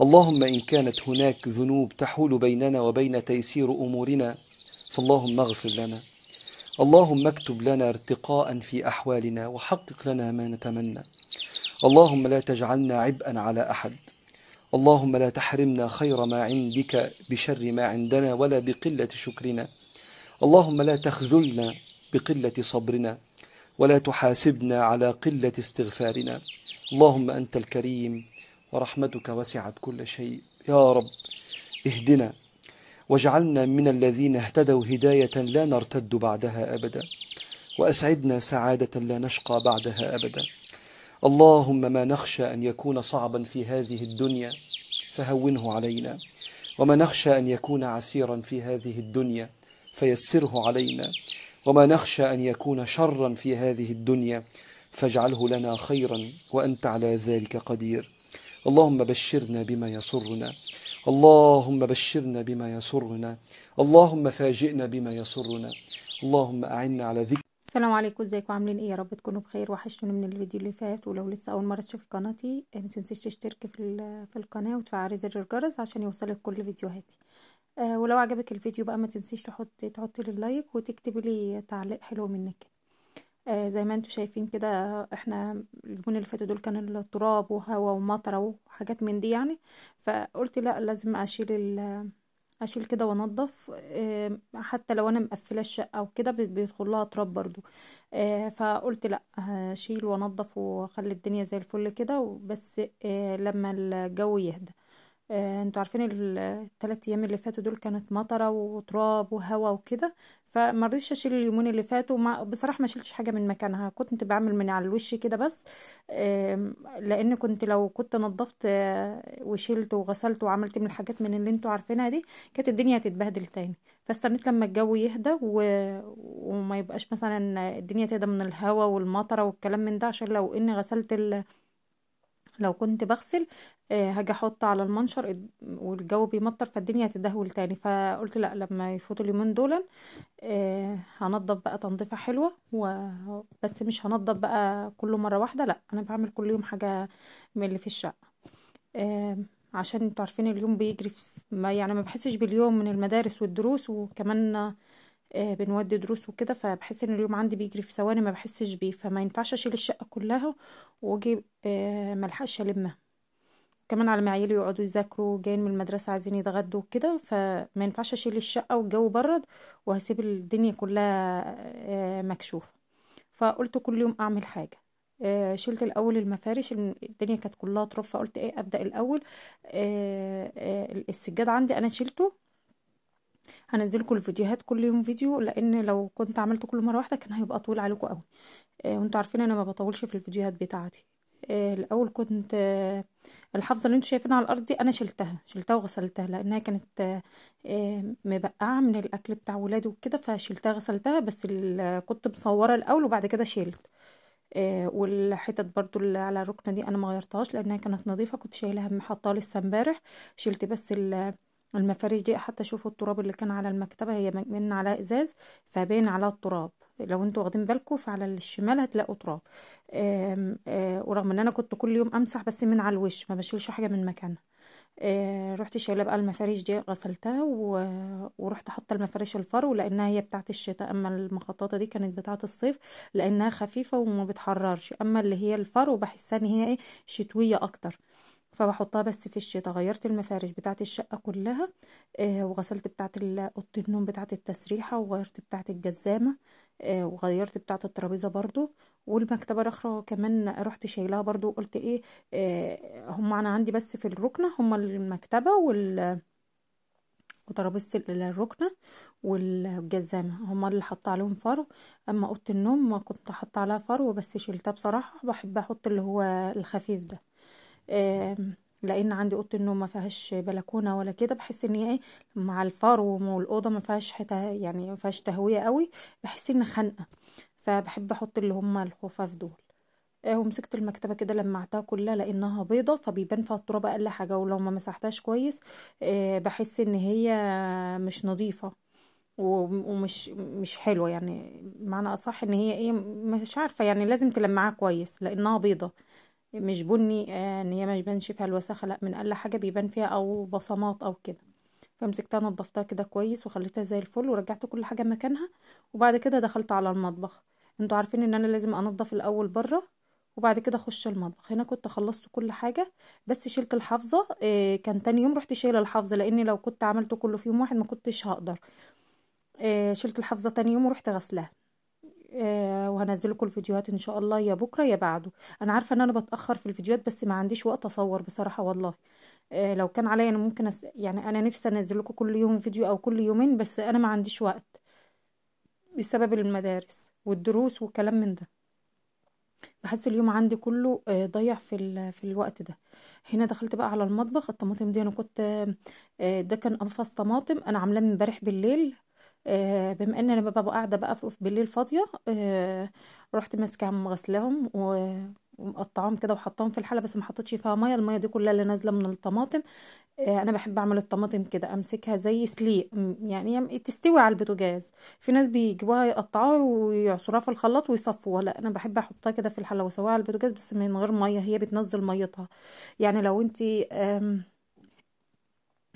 اللهم إن كانت هناك ذنوب تحول بيننا وبين تيسير أمورنا فاللهم اغفر لنا. اللهم اكتب لنا ارتقاء في أحوالنا وحقق لنا ما نتمنى. اللهم لا تجعلنا عبئا على أحد. اللهم لا تحرمنا خير ما عندك بشر ما عندنا ولا بقلة شكرنا. اللهم لا تخذلنا بقلة صبرنا ولا تحاسبنا على قلة استغفارنا. اللهم أنت الكريم ورحمتك وسعت كل شيء. يا رب اهدنا واجعلنا من الذين اهتدوا هداية لا نرتد بعدها أبدا، وأسعدنا سعادة لا نشقى بعدها أبدا. اللهم ما نخشى أن يكون صعبا في هذه الدنيا فهونه علينا، وما نخشى أن يكون عسيرا في هذه الدنيا فيسره علينا، وما نخشى أن يكون شرا في هذه الدنيا فاجعله لنا خيرا وأنت على ذلك قدير. اللهم بشرنا بما يسرنا، اللهم بشرنا بما يسرنا، اللهم فاجئنا بما يسرنا، اللهم أعنا على ذكر. السلام عليكم، ازيكم عاملين ايه؟ يا رب تكونوا بخير. وحشتوني من الفيديو اللي فات. ولو لسه اول مره تشوفي قناتي ما تنسيش تشتركي في القناه وتفعلي زر الجرس عشان يوصلك كل فيديوهاتي. ولو عجبك الفيديو بقى ما تنسيش تحطي لي لايك وتكتبي لي تعليق حلو منك. زي ما انتوا شايفين كده، احنا اليومين اللي فاتوا دول كان التراب وهوا ومطره وحاجات من دي يعني. فقلت لا، لازم اشيل كده وانضف. حتى لو انا مقفله الشقه وكده بيدخل لها تراب برضو. فقلت لا، هشيل وانضف واخلي الدنيا زي الفل كده بس لما الجو يهدى. انتوا عارفين الثلاث ايام اللي فاتوا دول كانت مطره وتراب وهوا وكده. فمرضيش اشيل اليومين اللي فاتوا. بصراحه ما شيلتش حاجه من مكانها، كنت بعمل من على الوش كده بس. لان لو كنت نظفت وشيلت وغسلت وعملت من الحاجات من اللي انتوا عارفينها دي، كانت الدنيا هتتبهدل تاني. فاستنيت لما الجو يهدى وما يبقاش مثلا الدنيا تهدى من الهوا والمطره والكلام من ده، عشان لو اني غسلت لو كنت بغسل هاجي احط على المنشر والجو بيمطر فالدنيا هتدهول تاني. فقلت لا، لما يفوتوا اليومين دول هنضف بقى تنظيفة حلوة بس مش هنضف بقى كل مرة واحدة، لا انا بعمل كل يوم حاجة من اللي في الشقة. عشان انتوا عارفين اليوم بيجري ما بحسش باليوم من المدارس والدروس، وكمان بنودي دروس وكده، فبحس ان اليوم عندي بيجري في ثواني ما بحسش بيه. فما ينفعش اشيل الشقة كلها واجي ملحقش المها. كمان على ما عيالي يقعدوا يذاكروا جايين من المدرسة عايزين يتغدوا وكده، فما ينفعش اشيل الشقة والجو برد وهسيب الدنيا كلها مكشوفة. فقلت كل يوم اعمل حاجة. شلت الاول المفارش، الدنيا كانت كلها تراب، فقلت ايه ابدا الاول. السجاد عندي انا شلته. هنزلكم الفيديوهات كل يوم فيديو، لان لو كنت عملت كل مره واحده كان هيبقى طويل عليكم قوي. وانتوا عارفين انا ما بطولش في الفيديوهات بتاعتي. الاول كنت الحفظه اللي انتوا شايفينها على الارض دي انا شلتها وغسلتها، لانها كانت مبقعه من الاكل بتاع ولادي وكده، فشلتها غسلتها. بس كنت مصوره الاول وبعد كده شيلت. والحتت برضو اللي على الركنه دي انا ما غيرتهاش لانها كانت نظيفه، كنت شايلها محطاها لسه امبارح. شلت بس المفارش دي. حتى شوفوا التراب اللي كان على المكتبه، هي من على ازاز فبين على التراب. لو انتوا واخدين بالكم فعلى الشمال هتلاقوا تراب. ورغم ان انا كنت كل يوم امسح بس من على الوش، ما بشيلش حاجه من مكانها. رحت شايله بقى المفارش دي غسلتها ورحت حاطه المفارش الفرو لانها هي بتاعه الشتاء، اما المخططه دي كانت بتاعه الصيف لانها خفيفه وما بتحررش. اما اللي هي الفرو بحسها ان هي ايه، شتويه اكتر، فبحطها بس في الشتاء. غيرت المفارش بتاعه الشقه كلها. وغسلت بتاعه اوضه النوم بتاعه التسريحه، وغيرت بتاعه الجزامه. وغيرت بتاعه الترابيزه برضو. والمكتبه الاخرى كمان رحت شايلها برضو، وقلت ايه، هم انا عندي بس في الركنه هم المكتبه وترابيزه الركنه والجزامه هم اللي حاطه عليهم فرو. اما اوضه النوم ما كنت حاطه عليها فرو بس شيلتها. بصراحه بحب احط اللي هو الخفيف ده. لان عندي اوضه النوم ما فيهاش بلكونه ولا كده، بحس ان هي ايه مع الفار والاوضه ما فيهاش حته، يعني ما فيهاش تهويه قوي، بحس ان خنقه. فبحب احط اللي هم الخفاف دول. ومسكت المكتبه كده لمعتها كلها لانها بيضه فبيبان فيها التراب اقل حاجه، ولو ما مسحتهاش كويس بحس ان هي مش نظيفه ومش حلوه. يعني معنى اصح ان هي ايه، مش عارفه يعني لازم تلمعها كويس لانها بيضه. مش بني، ان هي ما يبانش فيها الوساخه، لا، من اقل حاجه بيبان فيها او بصمات او كده. فمسكتها نضفتها كده كويس وخليتها زي الفل ورجعت كل حاجه مكانها. وبعد كده دخلت على المطبخ. انتوا عارفين ان انا لازم انضف الاول بره وبعد كده اخش المطبخ. هنا كنت خلصت كل حاجه، بس شلت الحافظه. كان تاني يوم رحت شايله الحافظه، لاني لو كنت عملته كله في يوم واحد ما كنتش هقدر. شلت الحافظه تاني يوم ورحت غسلها. وهنزل لكم الفيديوهات ان شاء الله، يا بكره يا بعده. انا عارفه ان انا بتاخر في الفيديوهات، بس ما عنديش وقت اصور بصراحه والله. لو كان عليا انا ممكن يعني انا نفسي انزل لكم كل يوم فيديو او كل يومين، بس انا ما عنديش وقت بسبب المدارس والدروس والكلام من ده. بحس اليوم عندي كله ضيع في الوقت ده. هنا دخلت بقى على المطبخ. الطماطم دي انا كنت ده كان قفص طماطم انا عاملاه من امبارح بالليل. بما ان انا ببقى قاعده بقى بالليل فاضيه، رحت ماسكاهم غسلاهم ومقطعاهم كده وحطاهم في الحله، بس ما حطيتش فيها ميه. الميه دي كلها اللي نازله من الطماطم. انا بحب اعمل الطماطم كده، امسكها زي سليق، يعني تستوي على البوتاجاز. في ناس بيجيبوها يقطعوها ويعصروها في الخلاط ويصفوها، لا انا بحب احطها كده في الحله واسويها على البوتاجاز، بس من غير ميه، هي بتنزل ميتها. يعني لو انتي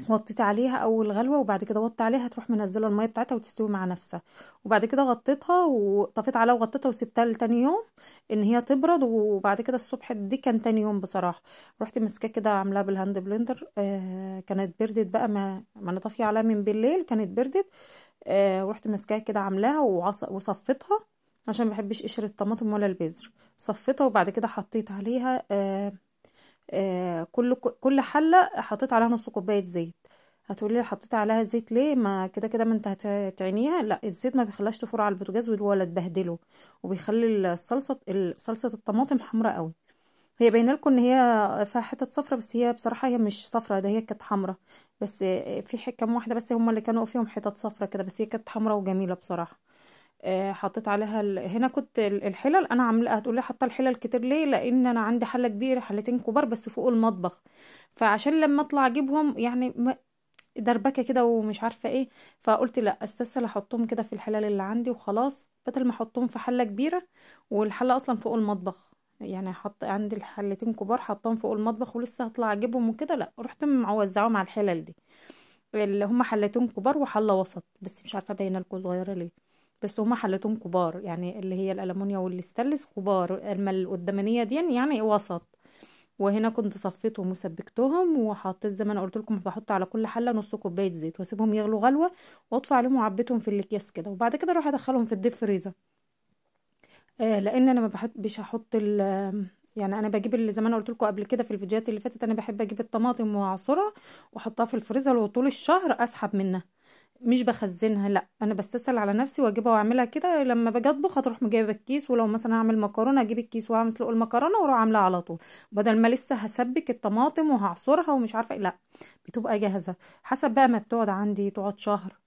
وطيت عليها اول غلوه وبعد كده وطي عليها، هتروح منزله الميه بتاعتها وتستوي مع نفسها. وبعد كده غطيتها وطفيت عليها وغطيتها وسبتها لتاني يوم ان هي تبرد. وبعد كده الصبح، دي كان تاني يوم بصراحه، رحت ماسكاها كده عاملاها بالهاند بلندر. كانت بردت بقى، ما انا طافيه عليها من بالليل، كانت بردت. ورحت ماسكاها كده عاملاها وصفتها، عشان ما بحبش قشر الطماطم ولا البذر. صفتها وبعد كده حطيت عليها كل حله حطيت عليها نص كوبايه زيت. هتقولي لي حطيت عليها زيت ليه؟ ما كده كده ما انت هتعينيها. لا، الزيت ما بيخليهاش تفور على البوتاجاز ولا تبهدله، وبيخلي صلصه الطماطم حمراء قوي. هي باينه لكم ان هي فيها حتت صفرة، بس هي بصراحه هي مش صفرة، ده هي كانت حمراء. بس في كام واحده بس هم اللي كانوا فيهم حتت صفرة كده، بس هي كانت حمراء وجميله بصراحه. حطيت عليها هنا كنت الحلل انا عامله. هتقولي حاطه الحلل كتير ليه؟ لان انا عندي حله كبيره، حلتين كبار بس فوق المطبخ. فعشان لما اطلع اجيبهم يعني دربكه كده ومش عارفه ايه، فقلت لا، استسهل احطهم كده في الحلل اللي عندي وخلاص، بدل ما احطهم في حله كبيره والحله اصلا فوق المطبخ. يعني حط عندي الحلتين كبار حطهم فوق المطبخ ولسه هطلع اجيبهم وكده، لا، رحت موزعهم على الحلل دي، اللي هما حلتين كبار وحله وسط، بس مش عارفه باينه لكم صغيره ليه. بس هما حلتين كبار، يعني اللي هي الالومنيا والاستانلس كبار، اما القدامانيه دي يعني وسط. وهنا كنت صفيتهم وسبكتهم وحطيت زي ما انا قلت لكم، بحط على كل حله نص كوبايه زيت واسيبهم يغلوا غلوه، واطفي عليهم وعبيتهم في الاكياس كده، وبعد كده اروح ادخلهم في الديب فريزر. لان انا ما بحبش احط يعني انا بجيب اللي زي ما انا قلت لكم قبل كده في الفيديوهات اللي فاتت، انا بحب اجيب الطماطم واعصرها واحطها في الفريزر وطول الشهر اسحب منها. مش بخزنها، لا، انا بستسهل على نفسي واجيبها واعملها كده، لما باجي اطبخ هتروح جايبه الكيس، ولو مثلا هعمل مكرونه اجيب الكيس واعمل سلق المكرونه واروح عاملاها على طول، بدل ما لسه هسبك الطماطم وهعصرها ومش عارفه إيه. لا، بتبقى جاهزه. حسب بقى ما بتقعد عندي، تقعد شهر،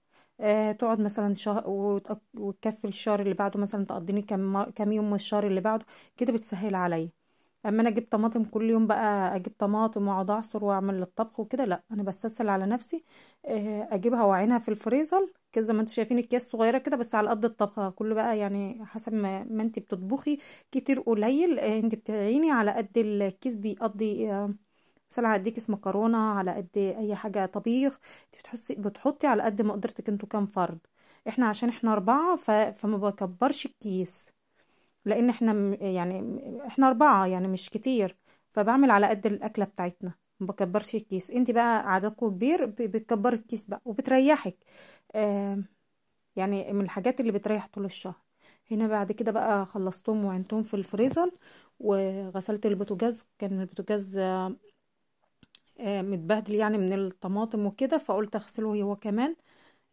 تقعد مثلا شهر وتكفي الشهر اللي بعده، مثلا تقضيني كام يوم من الشهر اللي بعده، كده بتسهل عليا. اما انا اجيب طماطم كل يوم بقى، اجيب طماطم واقعد اعصر واعمل الطبخ وكده، لا، انا بستسهل على نفسي. اجيبها واعينها في الفريزر كده زي ما انتم شايفين، اكياس صغيره كده بس على قد الطبخه كله بقى، يعني حسب ما انت بتطبخي كتير قليل، انت بتعيني على قد الكيس بيقضي. مثلا هديك كيس مكرونه على قد اي حاجه طبيخ، انت بتحطي على قد مقدرتك انتوا كام فرد. احنا عشان احنا 4 فما بكبرش الكيس، لان احنا يعني احنا 4 يعني مش كتير، فبعمل على قد الاكله بتاعتنا، ما بكبرش الكيس. انت بقى عددكم كبير بتكبر الكيس بقى وبتريحك. آه يعني من الحاجات اللي بتريح طول الشهر. هنا بعد كده بقى خلصتهم وعينتهم في الفريزر، وغسلت البوتاجاز. كان البوتاجاز متبهدل يعني من الطماطم وكده، فقلت اغسله هو كمان.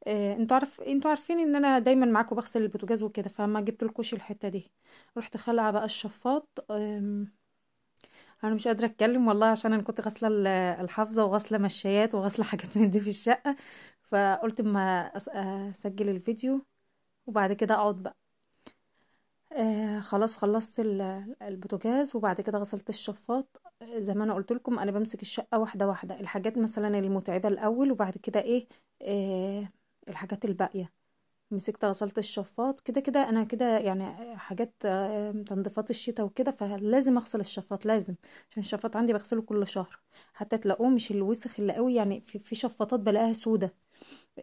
انتوا عارفين ان انا دايما معاكم بغسل البوتاجاز وكده، فما جبت لكوش الحته دي. رحت خلع بقى الشفاط. انا مش قادره اتكلم والله، عشان انا كنت غاسله الحافظه وغاسله مشايات وغاسله حاجات من دي في الشقه، فقلت ما اسجل الفيديو وبعد كده اقعد بقى. خلاص خلصت البوتاجاز وبعد كده غسلت الشفاط. زي ما انا قلت لكم، انا بمسك الشقه واحده واحده، الحاجات مثلا المتعبه الاول وبعد كده ايه، الحاجات الباقيه. مسكت غسلت الشفاط. كده كده انا كده يعني حاجات تنظيفات الشتاء وكده، فلازم اغسل الشفاط لازم، عشان الشفاط عندي بغسله كل شهر. حتى تلاقوه مش الوسخ اللي قوي، يعني في شفاطات بلاقيها سودة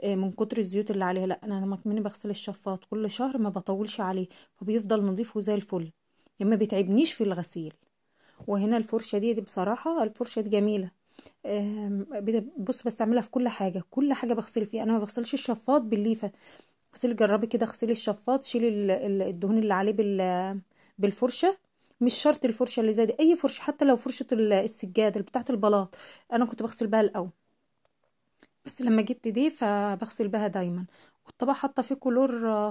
من كتر الزيوت اللي عليها. لا انا مني بغسل الشفاط كل شهر، ما بطولش عليه، فبيفضل نظيف وزي الفل، يعني ما بيتعبنيش في الغسيل. وهنا الفرشة دي بصراحة الفرشة دي جميلة. بص بستعملها في كل حاجة، كل حاجة بغسل فيها. انا ما بغسلش الشفاط بالليفة. اغسلي جربي كده، اغسلي الشفاط، شيلي الدهون اللي عليه بالفرشة. مش شرط الفرشة اللي زي دي، اي فرشة، حتى لو فرشة السجاد اللي بتاعت البلاط، انا كنت بغسل بها الاول، بس لما جبت دي فبغسل بها دايما. والطبق حاطه فيه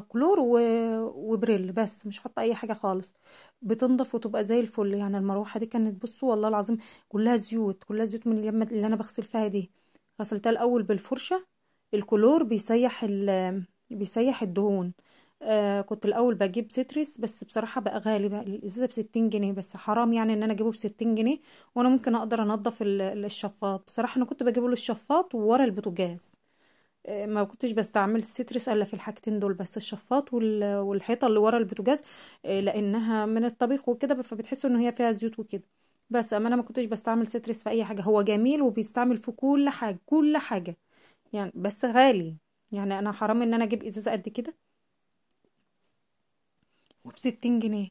كلور وبريل، بس مش حاطه اي حاجه خالص. بتنضف وتبقى زي الفل. يعني المروحه دي كانت، بصوا والله العظيم، كلها زيوت، كلها زيوت من اليمة اللي انا بغسل فيها دي. غسلتها الاول بالفرشه. الكلور بيسيح الدهون. كنت الاول بجيب سيتريس، بس بصراحه بقى غالي، بقى الازازه ب60 جنيه، بس حرام يعني ان انا اجيبه ب60 جنيه، وانا ممكن اقدر انضف الشفاط. بصراحه انا كنت بجيبه للشفاط وورا البوتاجاز. ما كنتش بستعمل السيتريس الا في الحاجتين دول بس، الشفاط والحيطه اللي ورا البوتاجاز، لانها من الطبيخ وكده، فبتحسوا ان هي فيها زيوت وكده. بس اما انا ما كنتش بستعمل سيتريس في اي حاجه. هو جميل وبيستعمل في كل حاجه كل حاجه، يعني بس غالي. يعني انا حرام ان انا اجيب ازازه قد كده وب60 جنيه.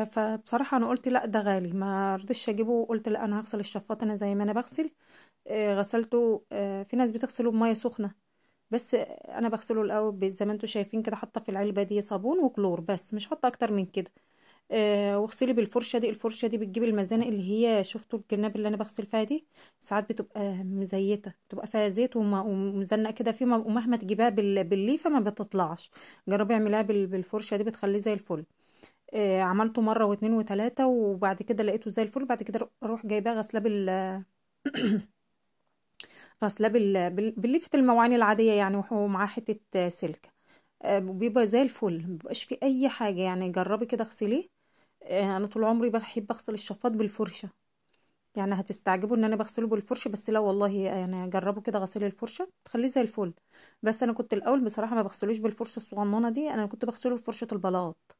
فبصراحة أنا قلت لا ده غالي، ما رضيتش أجيبه، وقلت لا أنا هغسل الشفاط أنا زي ما أنا بغسل. غسلته. في ناس بتغسله بمية سخنة، بس أنا بغسله الأول زي ما انتوا شايفين كده، حاطة في العلبة دي صابون وكلور بس، مش حاطة أكتر من كده. واغسلي بالفرشة دي. الفرشة دي بتجيب المزانق اللي هي شفتوا الجناب اللي أنا بغسل فيها دي، ساعات بتبقى مزيتة، بتبقى فيها زيت ومزنق كده فيه، ومهما تجيبها بالليفة ما بتطلعش. جربي اعمليها بالفرشة دي، بتخليه زي الفل. عملته مرة واتنين وتلاتة، وبعد كده لقيته زي الفل. بعد كده اروح جايباه غسلاه غسلاه بالليفة المواعين العادية يعني، ومعاه حتة سلكة. بيبقى زي الفل، مبيبقاش فيه اي حاجة. يعني جربي كده اغسليه. انا طول عمري بحب اغسل الشفاط بالفرشة، يعني هتستعجبوا ان انا بغسله بالفرشة، بس لا والله، يعني جربوا كده غسيل الفرشة تخليه زي الفل. بس انا كنت الاول بصراحة ما بغسلوش بالفرشة الصغننة دي، انا كنت بغسله بفرشة البلاط.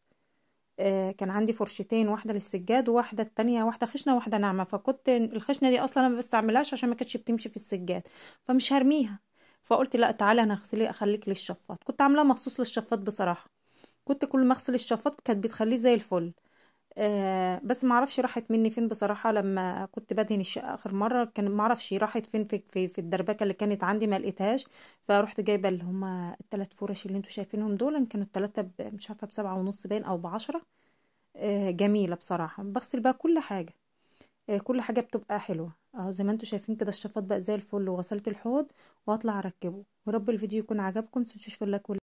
كان عندي فرشتين، واحدة للسجاد وواحدة التانية، واحدة خشنة وواحدة ناعمة. فكنت الخشنة دي اصلا انا ما بستعملهاش عشان ما كانتش بتمشي في السجاد، فمش هرميها. فقلت لا تعالى انا اغسليه، اخليك للشفاط. كنت عاملاها مخصوص للشفاط بصراحة. كنت كل ما اغسل الشفاط كانت بتخليه زي الفل. بس ما اعرفش راحت مني فين بصراحة. لما كنت بدهن الشقة اخر مرة، كان ما اعرفش راحت فين، في الدربكة اللي كانت عندي ما لقيتهاش. فرحت جايبة اللي هما الثلاث فرش اللي انتوا شايفينهم دول، كانوا الثلاثة مش عارفة ب7.5 باين او ب10. جميلة بصراحة، بغسل بقى كل حاجة. كل حاجة بتبقى حلوة اهو زي ما انتوا شايفين كده. الشفاط بقى زي الفل، وغسلت الحوض وهطلع اركبه. ورب الفيديو يكون عجبكم، متنسوش في اللايك